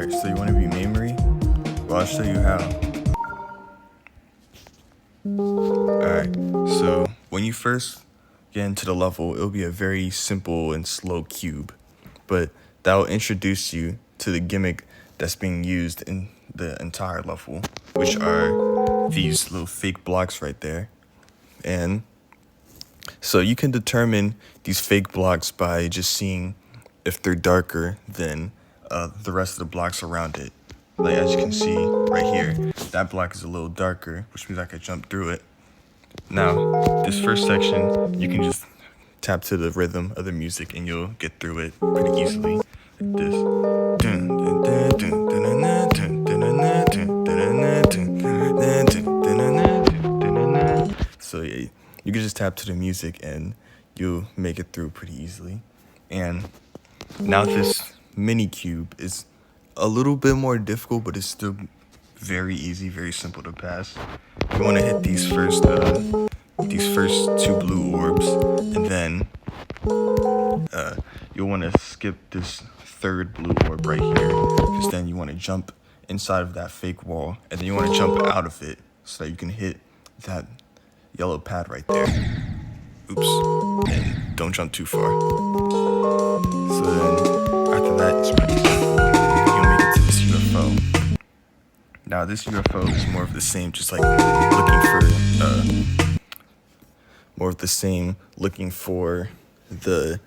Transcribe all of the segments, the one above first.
Alright, so you want to be Maymory? Well, I'll show you how. Alright, so when you first get into the level, it'll be a very simple and slow cube, but that will introduce you to the gimmick that's being used in the entire level, which are these little fake blocks right there. And so you can determine these fake blocks by just seeing if they're darker than the rest of the blocks around it. Like as you can see right here, that block is a little darker, which means I can jump through it. Now, this first section, you can just tap to the rhythm of the music and you'll get through it pretty easily. Like this. So yeah, you can just tap to the music and you'll make it through pretty easily. And now this mini cube is a little bit more difficult, but it's still very easy, very simple to pass. You want to hit these first two blue orbs, and then you'll want to skip this third blue orb right here, because then you want to jump inside of that fake wall, and then you want to jump out of it so that you can hit that yellow pad right there. Oops, and don't jump too far. So then after that, it's pretty simple. You'll make it to this UFO. Now this UFO is more of the same, just like looking for the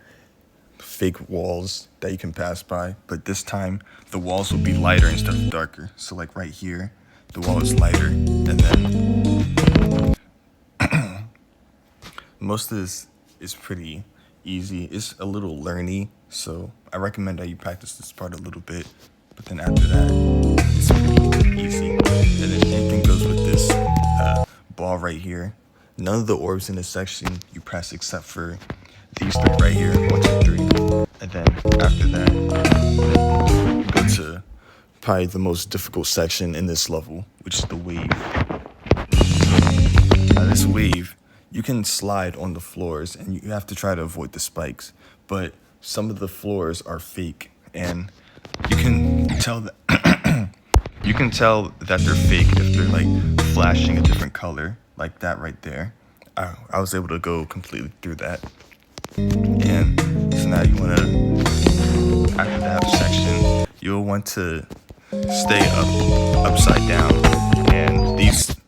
fake walls that you can pass by, but this time the walls will be lighter instead of darker. So like right here, the wall is lighter, and then most of this is pretty easy. It's a little learny, so I recommend that you practice this part a little bit, but then after that, it's pretty easy. And then the same thing goes with this ball right here. None of the orbs in this section you press except for these three right here, 1, 2, 3. And then after that, you go to probably the most difficult section in this level, which is the wave. Now this wave, you can slide on the floors and you have to try to avoid the spikes, but some of the floors are fake, and you can tell that they're fake if they're like flashing a different color, like that right there. I was able to go completely through that. And so now you want to, after that section, you'll want to stay upside down, and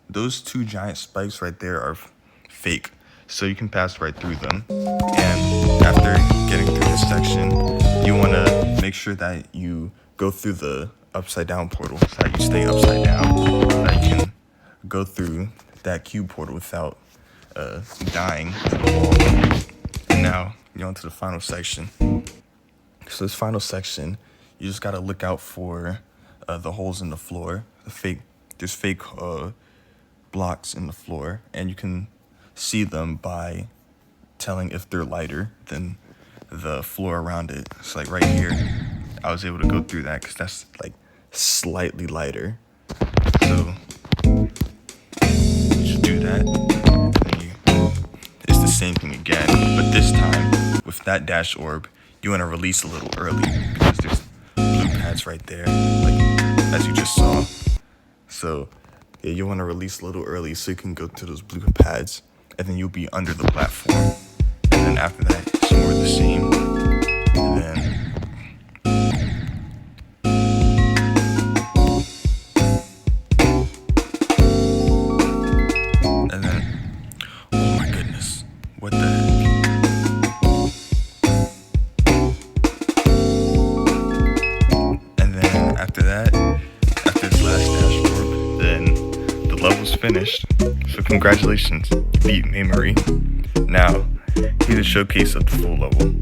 those two giant spikes right there are fake, so you can pass right through them. And after getting through this section, you want to make sure that you go through the upside down portal, so that you stay upside down, so that you can go through that cube portal without dying to the wall. And now you're on to the final section. So this final section, you just gotta look out for the holes in the floor. There's fake blocks in the floor, and you can see them by telling if they're lighter than the floor around it. So like right here, I was able to go through that because that's like slightly lighter. So you just do that. It's the same thing again, but this time with that dash orb, you want to release a little early because there's blue pads right there, like as you just saw. So yeah, you want to release a little early so you can go to those blue pads, and then you'll be under the platform. And then after that, it's more of the same. And then oh my goodness, what the heck? And then after that, after this last dash orb, then the level's finished. So congratulations, you beat Maymory. Now, here's a showcase of the full level.